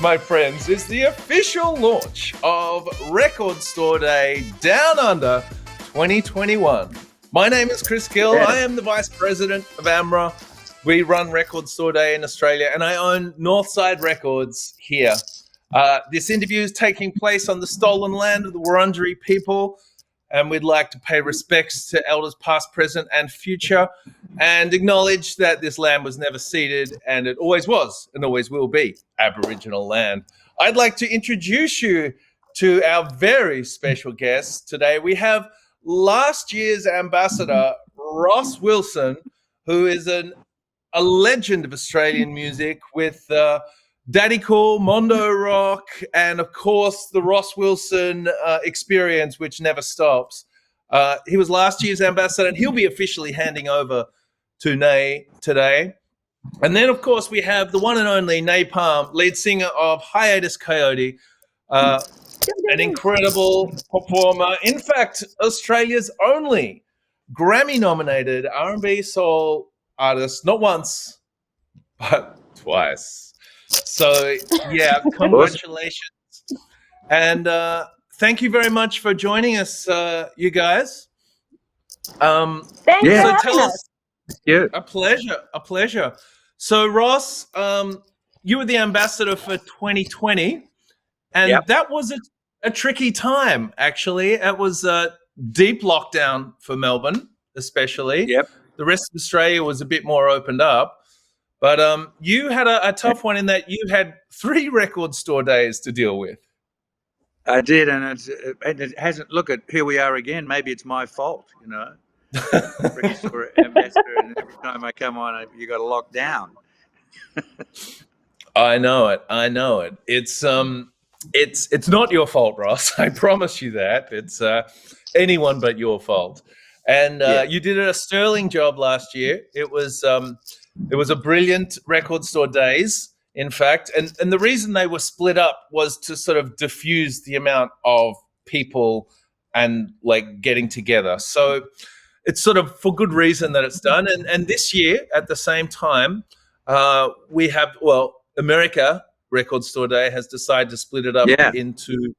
my friends, is the official launch of Record Store Day Down Under 2021. My name is Chris Gill. I am the Vice President of AMRA. We run Record Store Day in Australia, and I own Northside Records here. This interview is taking place on the stolen land of the Wurundjeri people, and we'd like to pay respects to elders past, present, and future, and acknowledge that this land was never ceded, and it always was and always will be Aboriginal land. I'd like to introduce you to our very special guest today. We have last year's ambassador, Ross Wilson, who is a legend of Australian music with Daddy Cool, Mondo Rock, and of course the Ross Wilson experience, which never stops. He was last year's ambassador, and he'll be officially handing over to Nay today. And then, of course, we have the one and only Napalm, lead singer of Hiatus Kaiyote, an incredible performer. In fact, Australia's only Grammy-nominated R&B soul artist, not once, but twice. So, yeah, congratulations. And thank you very much for joining us, you guys. Thank you. So tell us. Yeah. A pleasure. So, Ross, you were the ambassador for 2020, and that was a tricky time, actually. It was a deep lockdown for Melbourne, especially. Yep. The rest of Australia was a bit more opened up. But you had a tough one in that you had 3 record store days to deal with. I did, and it hasn't. Look at here we are again. Maybe it's my fault, you know. Record store ambassador, and every time I come on, you got to lock down. I know it. It's not your fault, Ross. I promise you that. It's anyone but your fault. And you did a sterling job last year. It was a brilliant record store days, in fact. And the reason they were split up was to sort of diffuse the amount of people and like getting together. So it's sort of for good reason that it's done. And this year, at the same time, we have, America Record Store Day has decided to split it up into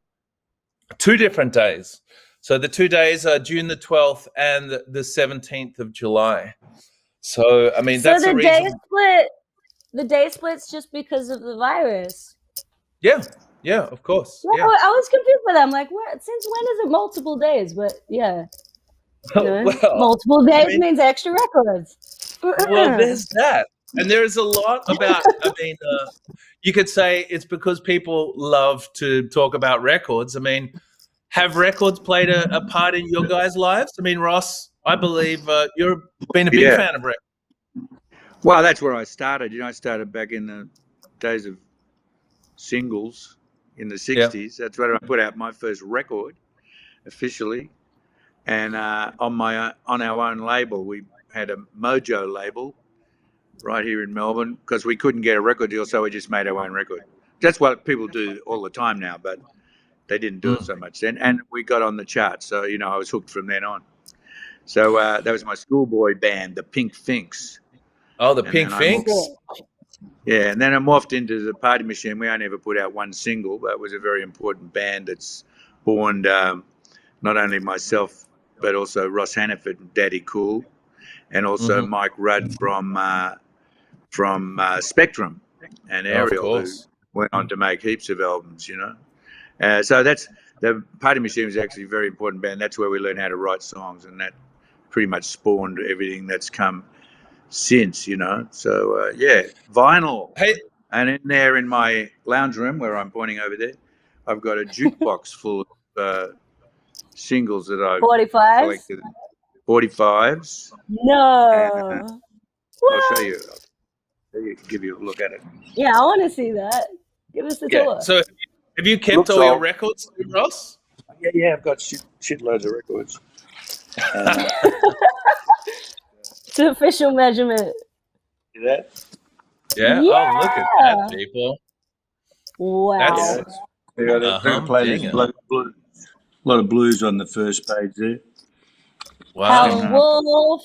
2 different days. So the 2 days are June the 12th and the 17th of July. So, I mean, that's the reason. The day split's just because of the virus. Yeah, of course. Yeah. I was confused with that. I'm like, what? Since when is it multiple days? But yeah. You know, multiple days means extra records. Well, there's that. And there is a lot about, you could say it's because people love to talk about records. I mean, have records played a part in your guys' lives? I mean, Ross, I believe you've been a big fan of records. Well, that's where I started. You know, I started back in the days of singles in the 60s. That's where I put out my first record officially. And on our own label, we had a Mojo label right here in Melbourne because we couldn't get a record deal, so we just made our own record. That's what people do all the time now, but they didn't do it so much then. And we got on the charts, so, you know, I was hooked from then on. So that was my schoolboy band, the Pink Finks. Oh, the Pink Finks? Yeah, and then I morphed into the Party Machine. We only ever put out one single, but it was a very important band that spawned not only myself, but also Ross Hannaford and Daddy Cool, and also Mike Rudd from Spectrum and Ariel, who went on to make heaps of albums, you know. So that's the Party Machine was actually a very important band. That's where we learned how to write songs, and that pretty much spawned everything that's come since, you know. So vinyl. Hey. And in there in my lounge room where I'm pointing over there, I've got a jukebox full of singles that I've 45s? collected. 45s. No. And, I'll show you. Give you a look at it. Yeah, I want to see that. Give us a tour. So have you kept all your records, Ross? Yeah, I've got shitloads of records. To official measurement. See that? Yeah. Oh, look at that, people. Wow. They're playing a lot of blues on the first page there. Wow. Howlin' Wolf.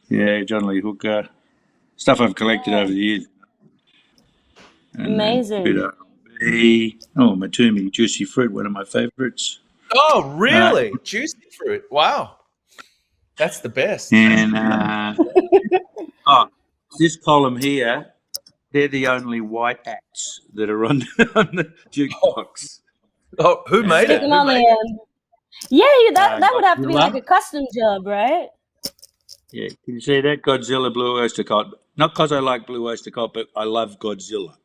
Yeah, John Lee Hooker. Stuff I've collected over the years. And amazing. Matumi, Juicy Fruit, one of my favourites. Oh, really? Juicy Fruit. Wow. That's the best. And this column here, they're the only white acts that are on the jukebox. Oh, who made it? Sticking on the end. Yeah, that would have to be like a custom job, right? Yeah, can you see that? Godzilla Blue Oyster Cult. Not because I like Blue Oyster Cult, but I love Godzilla.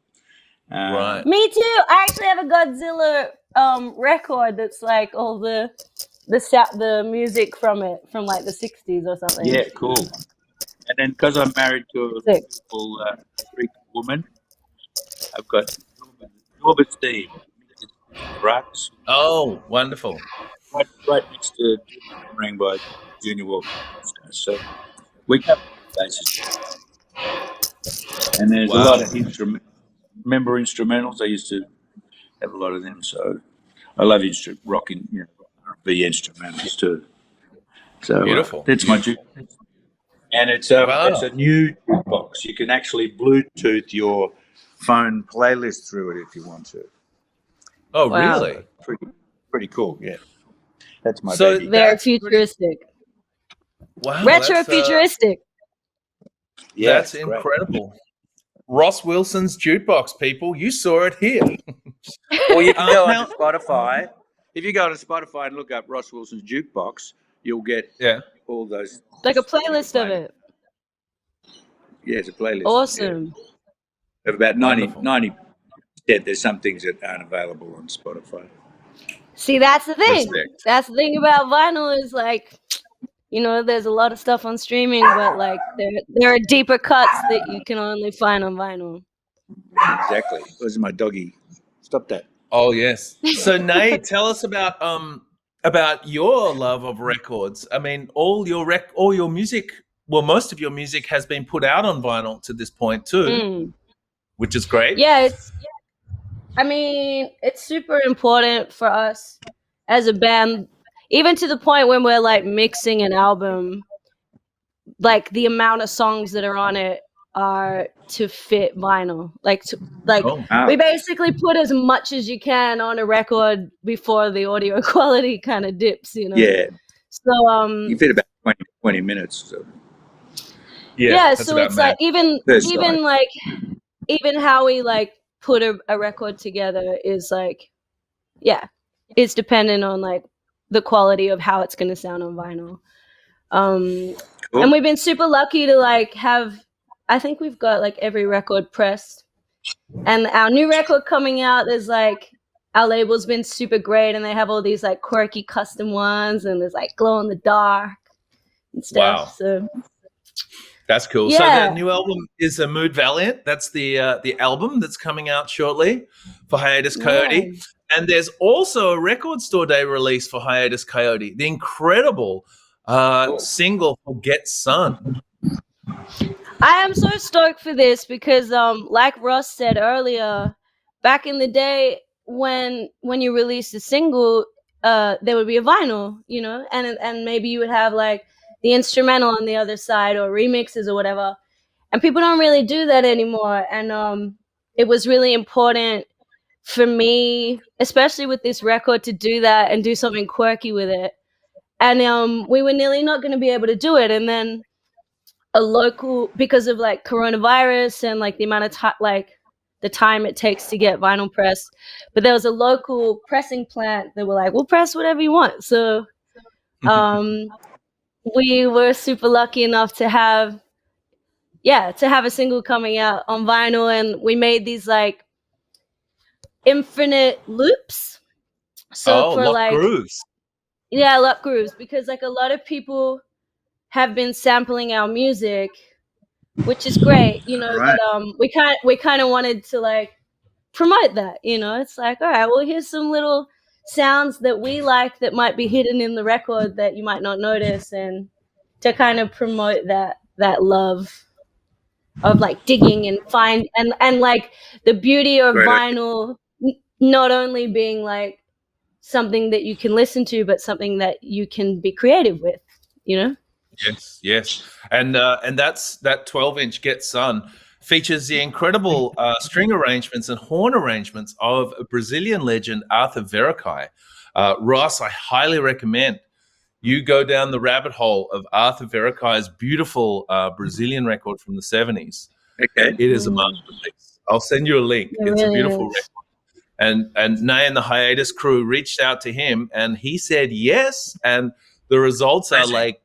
Right. Me too. I actually have a Godzilla record that's like all the music from it from like the 60s or something. Yeah, cool. And then because I'm married to a beautiful Greek woman, I've got Norbert's theme. Rocks. Oh, wonderful. Right next to Ring by Junior Walker. So we cover bases. And there's a lot of instrumentals. I used to have a lot of them. So I love rocking, the instrumentals too. So beautiful. That's my jukebox. And it's a new jukebox. You can actually Bluetooth your phone playlist through it if you want to. Oh, really? Pretty cool. Yeah, that's my so baby. Very futuristic. Wow, retro futuristic. Yeah, that's incredible. Ross Wilson's jukebox, people. You saw it here. Well, you can go on Spotify. If you go to Spotify and look up Ross Wilson's jukebox, you'll get all those. Like a playlist of it. Yeah, it's a playlist. Awesome. Yeah. Of about 90%, there's some things that aren't available on Spotify. See, that's the thing. Respect. That's the thing about vinyl is like, there's a lot of stuff on streaming, but like there are deeper cuts that you can only find on vinyl. Exactly. Those are my doggy. Stop that. Oh yes. So Nate, tell us about your love of records. I mean, all your music, well, most of your music has been put out on vinyl to this point too, which is great. Yeah, it's super important for us as a band, even to the point when we're like mixing an album, like the amount of songs that are on it are to fit vinyl. We basically put as much as you can on a record before the audio quality kind of dips, Yeah. So you fit about 20 minutes. So. Yeah, so it's like even how we like put a record together is like, it's dependent on like the quality of how it's going to sound on vinyl. Cool. And we've been super lucky to like I think we've got like every record pressed, and our new record coming out, there's like, our label's been super great, and they have all these like quirky custom ones, and there's like glow in the dark and stuff. Wow. So that's cool. Yeah. So the new album is Mood Valiant. That's the album that's coming out shortly for Hiatus Coyote. Yeah. And there's also a record store day release for Hiatus Coyote, the incredible single for Get Sun. I am so stoked for this because, like Ross said earlier, back in the day when you released a single, there would be a vinyl, and maybe you would have like the instrumental on the other side or remixes or whatever. And people don't really do that anymore. And it was really important for me, especially with this record, to do that and do something quirky with it. And we were nearly not going to be able to do it. And then because of like coronavirus and like the amount of time, like the time it takes to get vinyl pressed, but there was a local pressing plant that were like, we'll press whatever you want. So we were super lucky enough to have a single coming out on vinyl, and we made these like infinite loops. So for like grooves. Yeah, lock grooves, because like a lot of people have been sampling our music, which is great, right. But we kind of wanted to like promote that, It's like, all right, well, here's some little sounds that we like that might be hidden in the record that you might not notice, and to kind of promote that love of like digging and find and like the beauty of vinyl not only being like something that you can listen to, but something that you can be creative with, Yes. And that's that 12-inch Get Sun. features the incredible string arrangements and horn arrangements of Brazilian legend Arthur Verocai. Ross, I highly recommend you go down the rabbit hole of Arthur Verocai's beautiful Brazilian record from the 70s. Okay. It is a masterpiece. I'll send you a link. It's a beautiful record. And Nay and the Hiatus crew reached out to him, and he said yes, and the results are like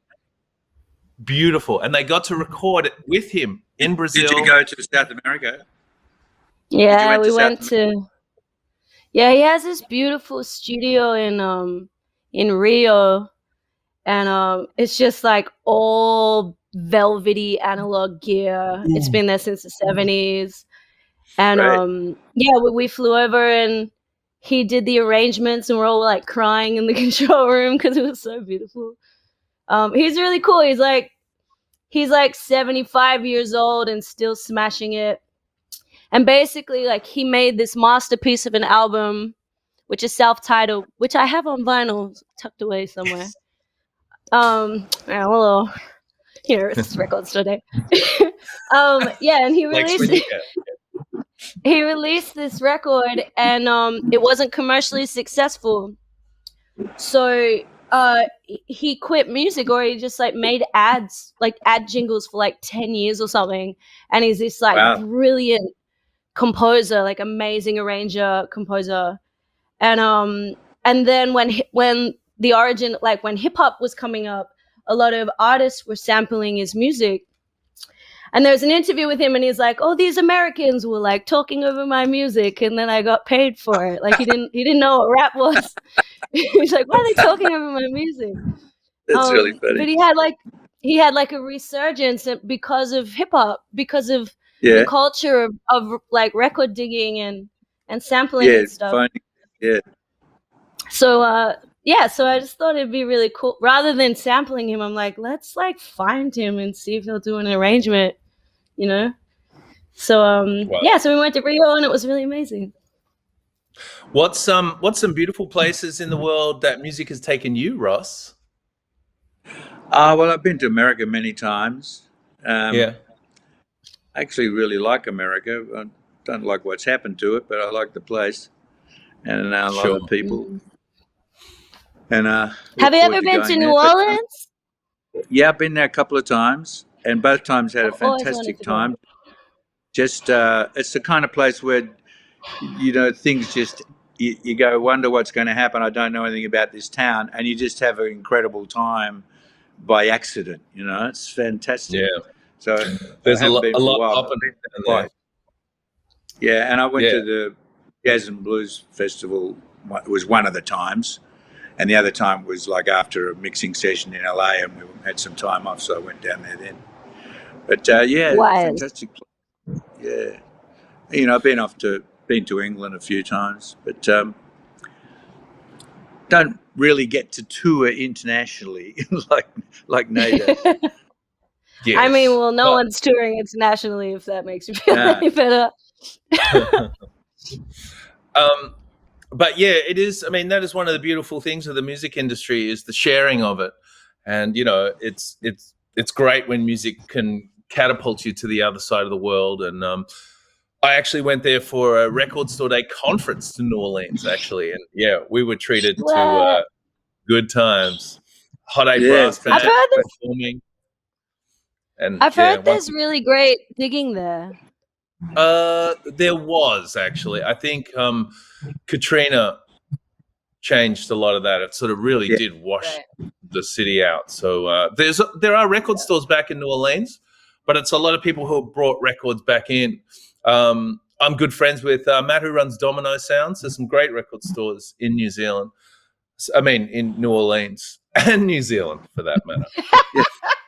beautiful. And they got to record it with him in Brazil. Did you go to South America? Yeah, we went to. Yeah, he has this beautiful studio in Rio, and it's just like all velvety analog gear. It's been there since the 70s, and we flew over and he did the arrangements, and we're all like crying in the control room because it was so beautiful. He's really cool. He's like 75 years old and still smashing it. And basically, like, he made this masterpiece of an album, which is self-titled, which I have on vinyl tucked away somewhere. Hello. Here, it's record store day. And he released this record, and it wasn't commercially successful. So he quit music, or he just like made ad jingles for like 10 years or something. And he's this like brilliant composer, like amazing arranger, composer. And then when the origin, like when hip hop was coming up, a lot of artists were sampling his music. And there's an interview with him, and he's like, "Oh, these Americans were like talking over my music, and then I got paid for it." Like he didn't know what rap was. He's like, "Why are they talking over my music?" That's really funny. But he had like a resurgence because of hip hop, because of the culture of like record digging and sampling and stuff. So so I just thought it'd be really cool. Rather than sampling him, I'm like, let's like find him and see if he'll do an arrangement, you know? So so we went to Rio, and it was really amazing. What's some beautiful places in the world that music has taken you, Ross? Well, I've been to America many times. I actually really like America. I don't like what's happened to it, but I like the place and a lot of people. And have you ever been to New Orleans? Yeah, I've been there a couple of times, and both times had a fantastic time. Just it's the kind of place where things just you go, wonder what's going to happen. I don't know anything about this town, and you just have an incredible time by accident. It's fantastic. Yeah. So there's a lot happening there. Yeah, and I went to the Jazz and Blues Festival. It was one of the times. And the other time was like after a mixing session in LA, and we had some time off, so I went down there then. But fantastic place. Yeah, I've been to England a few times, but don't really get to tour internationally like Nay does. Yes. I mean, well, no one's touring internationally, if that makes you feel any better. But yeah, it is. I mean, that is one of the beautiful things of the music industry, is the sharing of it. And it's great when music can catapult you to the other side of the world. And I actually went there for a Record Store Day conference to New Orleans, actually, and we were treated to good times. Hot 8 brass band performing. And I've heard there's really great digging there. There was actually. I think Katrina changed a lot of that. It sort of really did wash the city out. So there are record stores back in New Orleans, but it's a lot of people who have brought records back in. I'm good friends with Matt, who runs Domino Sounds. There's some great record stores in New Zealand. In New Orleans and New Zealand, for that matter.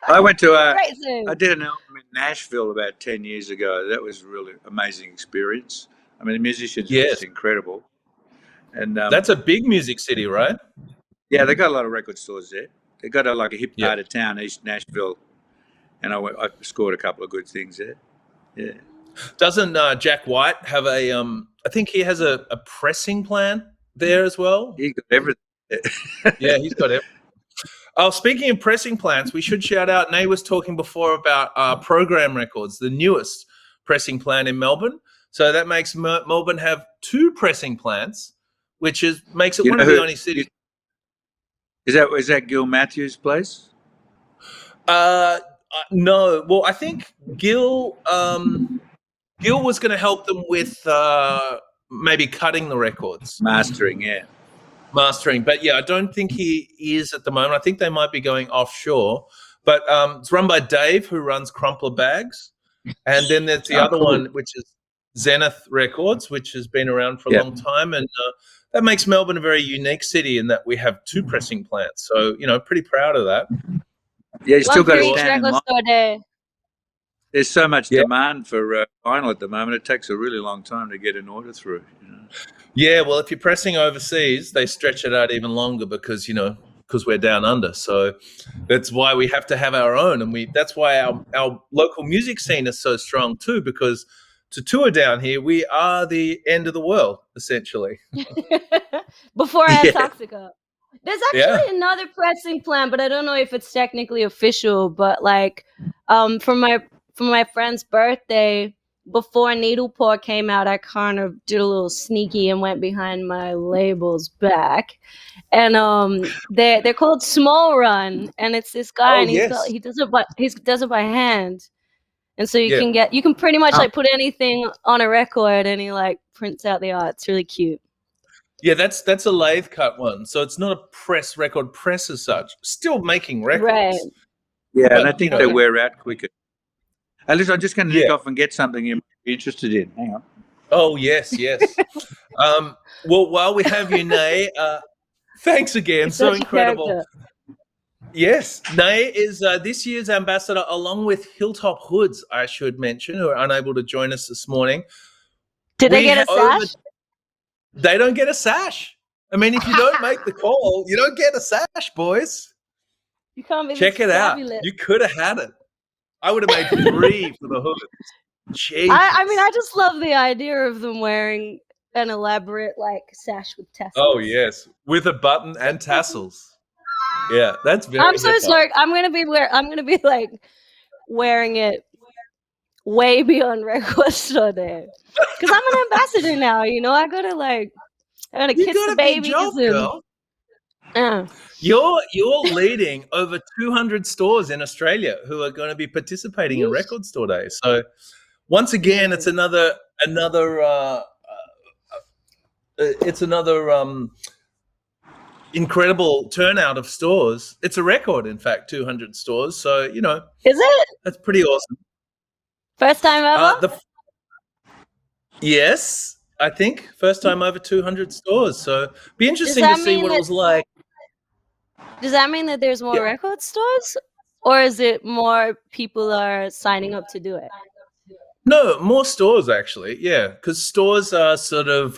I went to I did an album in Nashville about 10 years ago. That was a really amazing experience. I mean, the musicians are just incredible. And that's a big music city, right? Yeah, they got a lot of record stores there. They got a hip part of town, East Nashville, and I scored a couple of good things there. Yeah. Doesn't Jack White have a? I think he has a pressing plant there as well. He got everything. Yeah, he's got everything. Oh, speaking of pressing plants, we should shout out. Nay was talking before about Program Records, the newest pressing plant in Melbourne. So that makes Melbourne have 2 pressing plants, which makes it one of the only cities. Is that Gil Matthews' place? No. Well, I think Gil was going to help them with maybe cutting the records. Mastering, yeah. Mastering. But, yeah, I don't think he is at the moment. I think they might be going offshore. But it's run by Dave, who runs Crumpler Bags. And then there's the other one, which is Zenith Records, which has been around for a long time. And that makes Melbourne a very unique city in that we have 2 pressing plants. So, pretty proud of that. Yeah, you still got to stand in line. Day. There's so much demand for vinyl at the moment. It takes a really long time to get an order through. Yeah, well, if you're pressing overseas, they stretch it out even longer because we're down under. So that's why we have to have our own, and that's why our local music scene is so strong too. Because to tour down here, we are the end of the world essentially. Before Antarctica. There's actually another pressing plant, but I don't know if it's technically official. But like, for my friend's birthday, before Needle Pour came out, I kind of did a little sneaky and went behind my label's back, and they're called Small Run, and it's this guy, and he does it by hand, and so you can pretty much like put anything on a record, and he like prints out the art. It's really cute. Yeah, that's a lathe cut one, so it's not a record press as such. Still making records, right? Yeah, but, and I think they wear out quicker. Listen, I'm just going to nick off and get something you might be interested in. Hang on. Oh, yes. Well, while we have you, Nay, thanks again. So incredible. Yes, Nay is this year's ambassador, along with Hilltop Hoods, I should mention, who are unable to join us this morning. Did they get a sash? They don't get a sash. I mean, if you don't make the call, you don't get a sash, boys. You can't be Check it out. You could have had it. I would have made 3 for the hood. Jeez. I mean, I just love the idea of them wearing an elaborate like sash with tassels. Oh yes, with a button and tassels. Yeah, that's very. I'm so stoked. I'm gonna be like wearing it way beyond Record Store Day because I'm an ambassador now. I gotta kiss the babies. You're leading over 200 stores in Australia who are going to be participating in Record Store Day. So once again, it's another incredible turnout of stores. It's a record, in fact, 200 stores. So is it? That's pretty awesome. First time ever? Yes, I think first time over 200 stores. So be interesting to see what it was like. Does that mean that there's more record stores, or is it more people are signing up to do it? No, more stores actually. Yeah, because stores are sort of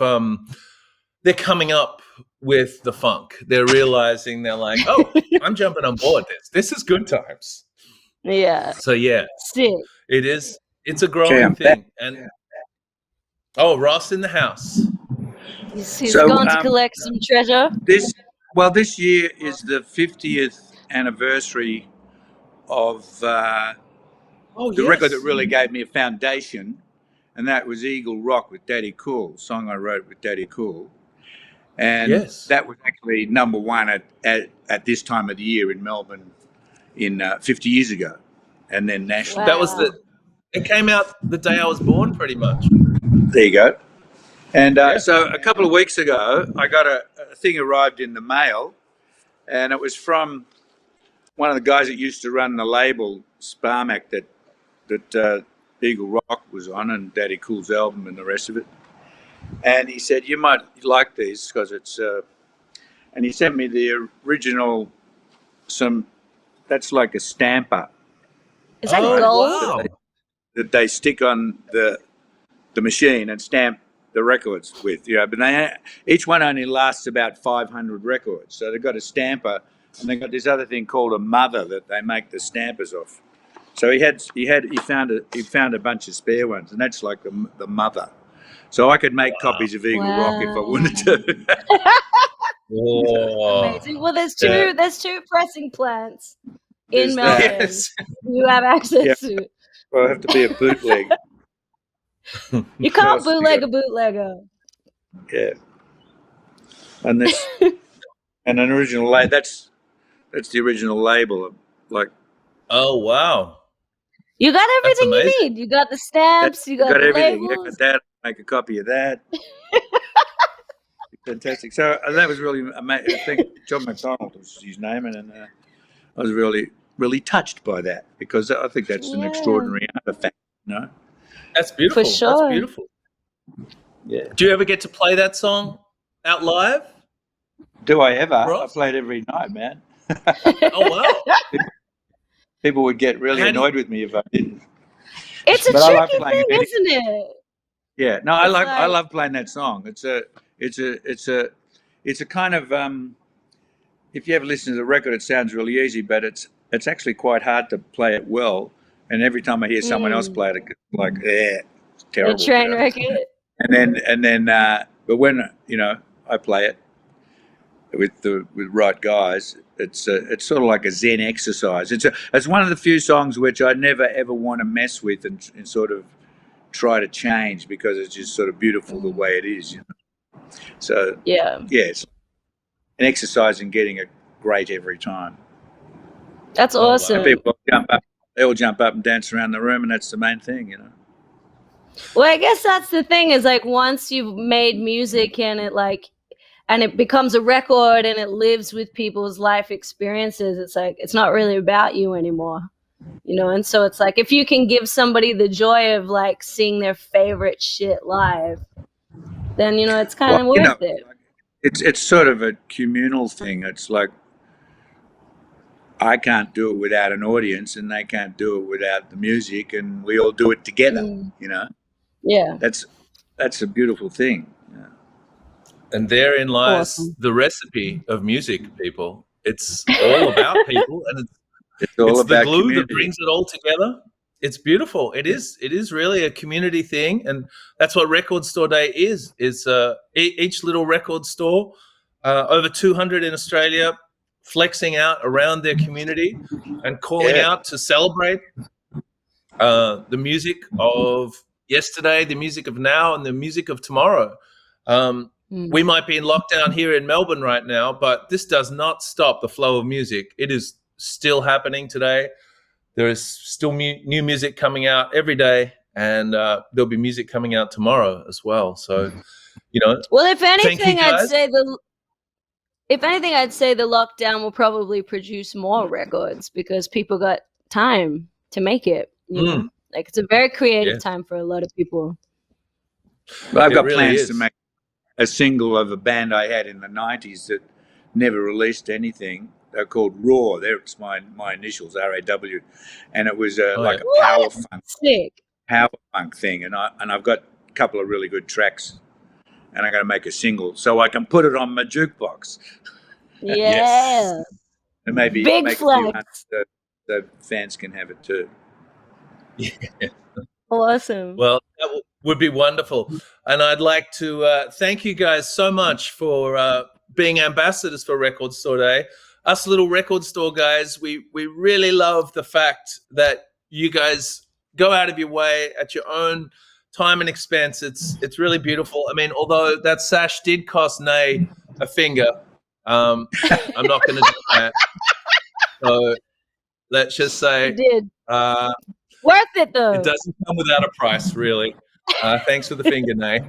they're coming up with the funk. They're realizing they're like, oh, I'm jumping on board this. This is good times. Yeah. So yeah, sick. It is. It's a growing thing. And Ross in the house. He's going to collect some treasure. This year is the 50th anniversary of the record that really gave me a foundation, and that was Eagle Rock with Daddy Cool, song I wrote with Daddy Cool. And that was actually number 1 at this time of the year in Melbourne 50 years ago, and then national. Wow. That was it came out the day I was born, pretty much. There you go. And so a couple of weeks ago, I got a thing arrived in the mail, and it was from one of the guys that used to run the label Sparmac that Eagle Rock was on, and Daddy Cool's album and the rest of it. And he said, you might like these because it's... and he sent me the original, that's like a stamper. Is that gold? Wow. That they stick on the machine and stamp the records with, but each one only lasts about 500 records. So they've got a stamper, and they've got this other thing called a mother that they make the stampers off. So he found a bunch of spare ones, and that's like the mother. So I could make copies of Eagle Rock if I wanted to. Amazing. Well, there's two pressing plants in Melbourne you have access to. Well, I have to be a bootleg. You can't else bootleg a bootlegger. Yeah, and that's and an original that's the original label. Like, Oh wow, You got that's everything you amazing. need. You got the stamps. You I got got the everything. I labels. got that. Make a copy of that. Fantastic. So that was really amazing. I think John McDonald was his name, and I was really touched by that, because I think that's an Yeah, extraordinary artifact. You know? That's for beautiful. That's sure. beautiful. Yeah. Do you ever get to play that song out live? Do I ever? Ross? I played every night, man. Oh wow. People would get really How do you- annoyed with me if I didn't. It's a But I love tricky playing thing, it. isn't it? Yeah, no, I It's love playing that song. It's a kind of if you ever listen to the record, it sounds really easy, but it's actually quite hard to play it well. And every time I hear someone else play it, it's like, it's a terrible. train wreck it. And then, but when I play it with right guys, it's sort of like a Zen exercise. It's one of the few songs which I never ever want to mess with and sort of try to change, because it's just sort of beautiful the way it is. So Yeah, it's an exercise in getting it great every time. that's wow. awesome. And people jump up, they all jump up and dance around the room, and that's the main thing. Well, I guess that's the thing, is like once you've made music and it becomes a record and it lives with people's life experiences, it's like it's not really about you anymore. And so it's like if you can give somebody the joy of like seeing their favorite shit live, then it's kind of worth it. It's sort of a communal thing. It's like I can't do it without an audience, and they can't do it without the music, and we all do it together. Yeah, That's a beautiful thing. And therein lies Awesome. the recipe of music, people. It's all about people, and It's all it's about the glue community. that brings it all together. It's beautiful. It is really a community thing, and that's what Record Store Day is. It's each little record store, over 200 in Australia, flexing out around their community and calling out to celebrate the music of yesterday, the music of now, and the music of tomorrow. We might be in lockdown here in Melbourne right now, but this does not stop the flow of music. It is still happening today. There is still new music coming out every day, and there'll be music coming out tomorrow as well. So, Well, if anything, guys. I'd say the lockdown will probably produce more records because people got time to make it. Like it's a very creative time for a lot of people. Well, I've got really plans is. to make a single of a band I had in the 90s that never released anything. They're called Raw. It's my initials, RAW, and it was like a power funk thing. And I've got a couple of really good tracks, and I'm going to make a single so I can put it on my jukebox. Yeah, Yes. And maybe Big make flex. a few hundred so fans can have it too. Awesome. Well, that would be wonderful. And I'd like to thank you guys so much for being ambassadors for Record Store Day. Us little record store guys, we really love the fact that you guys go out of your way at your own time and expense. It's really beautiful. I mean, although that sash did cost Nay a finger, I'm not going to do that. So let's just say It did. Worth it though. it doesn't come without a price, really. Thanks for the finger, Nay.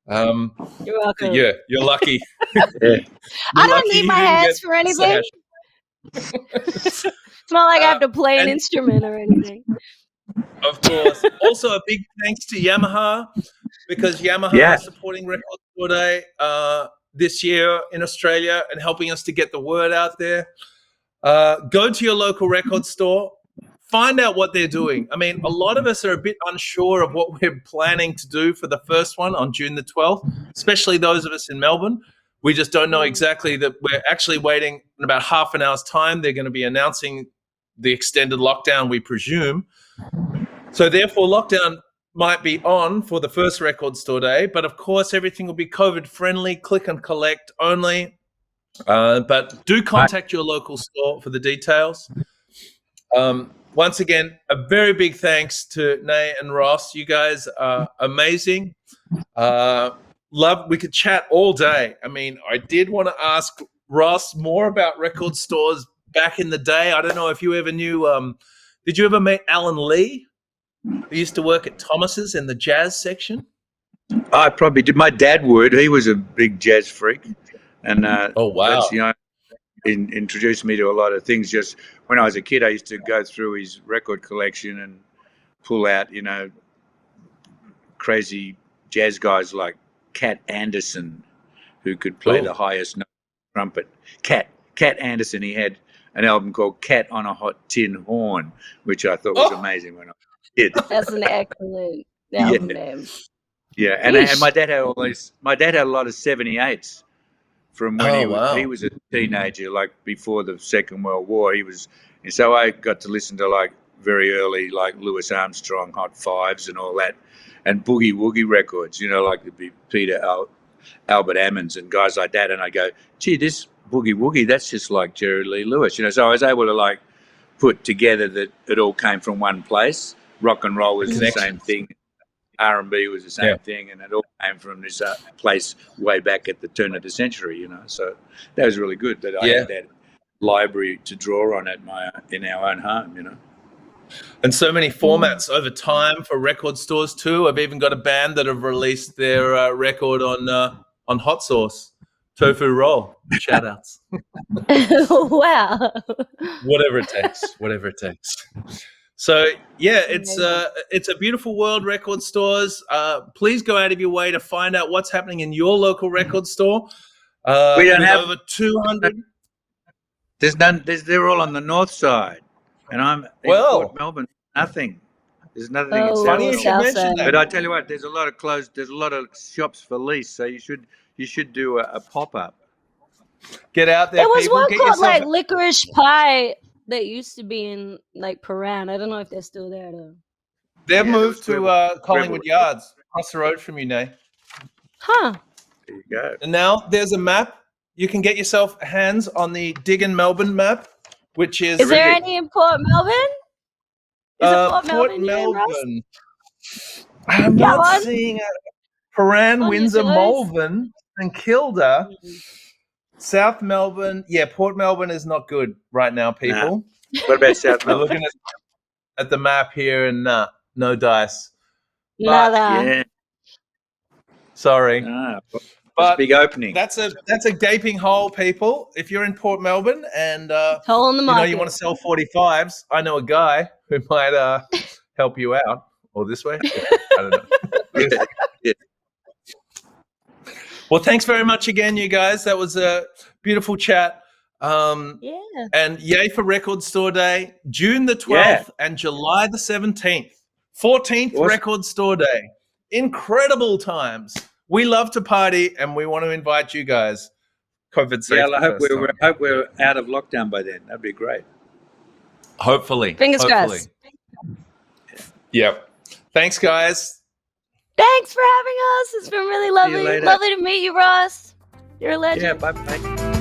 You're welcome. Yeah, you're lucky. I don't need my hands for anything. It's not like I have to play an instrument or anything. Of course. Also, a big thanks to Yamaha, because Yamaha is supporting Record Store Day this year in Australia and helping us to get the word out there. Go to your local record store. Find out what they're doing. I mean, a lot of us are a bit unsure of what we're planning to do for the first one on June the 12th, especially those of us in Melbourne. We just don't know exactly that. We're actually waiting in about half an hour's time. They're going to be announcing the extended lockdown, we presume. So therefore, lockdown might be on for the first Record Store Day. But of course, everything will be COVID-friendly, click and collect only. But do contact your local store for the details. once again, a very big thanks to Nay and Ross. You guys are amazing. We could chat all day. I mean, I did want to ask Ross more about record stores back in the day. I don't know if you ever knew. Did you ever meet Alan Lee? He used to work at Thomas's in the jazz section. I probably did. My dad would. He was a big jazz freak, and oh wow, that's, you know, introduced me to a lot of things. Just when I was a kid, I used to go through his record collection and pull out, you know, crazy jazz guys like Cat Anderson, who could play the highest note trumpet. Cat Anderson. He had an album called Cat on a Hot Tin Horn, which I thought was amazing when I was a kid. That's an excellent album name. Yeah, and my dad had all these. My dad had a lot of 78s from when he was a teenager, like before the Second World War. And so I got to listen to like very early, like Louis Armstrong, Hot Fives, and all that, and boogie woogie records. You know, like Peter Albert Ammons and guys like that. And I go, gee, this boogie woogie, that's just like Jerry Lee Lewis. You know, so I was able to like put together that it all came from one place. Rock and roll was the same thing. R&B was the same thing, and it all came from this place way back at the turn of the century, you know. So that was really good that I had that library to draw on in our own home, you know. And so many formats over time for record stores too. I've even got a band that have released their record on hot sauce, tofu roll. Shout outs. Wow. Whatever it takes. So yeah, it's a beautiful world, record stores. Please go out of your way to find out what's happening in your local record store. We don't have over 200. There's none. They're all on the north side, and I'm in Port Melbourne. Nothing. There's nothing in South Melbourne. But I tell you what, there's a lot of There's a lot of shops for lease, so you should do a pop up. Get out there. There was people. one called like Licorice Pie that used to be in like Paran. I don't know if they're still there though. They've moved to Collingwood Yards, across the road from you, Nay. Huh. There you go. And now there's a map. You can get yourself hands on the Diggin' Melbourne map, which is. Is there any in Port Melbourne? Is it Port Melbourne? I'm not seeing it. Paran, Windsor, Malvern, and Kilda. South Melbourne, Port Melbourne is not good right now, people. Nah. What about South Melbourne? We're looking at the map here, and no dice. Nada. Sorry. But a big opening. That's a gaping hole, people. If you're in Port Melbourne and hole in the market. You want to sell 45s, I know a guy who might help you out. Or this way? I don't know. Yeah. Well, thanks very much again, you guys. That was a beautiful chat. And yay for Record Store Day, June the 12th and July the 17th. 14th Record Store Day. Incredible times. We love to party, and we want to invite you guys. COVID safe. Yeah, I hope we're out of lockdown by then. That'd be great. Hopefully. Fingers crossed. Yep. Thanks, guys. Thanks for having us. It's been really lovely. Lovely to meet you, Ross. You're a legend. Yeah, bye.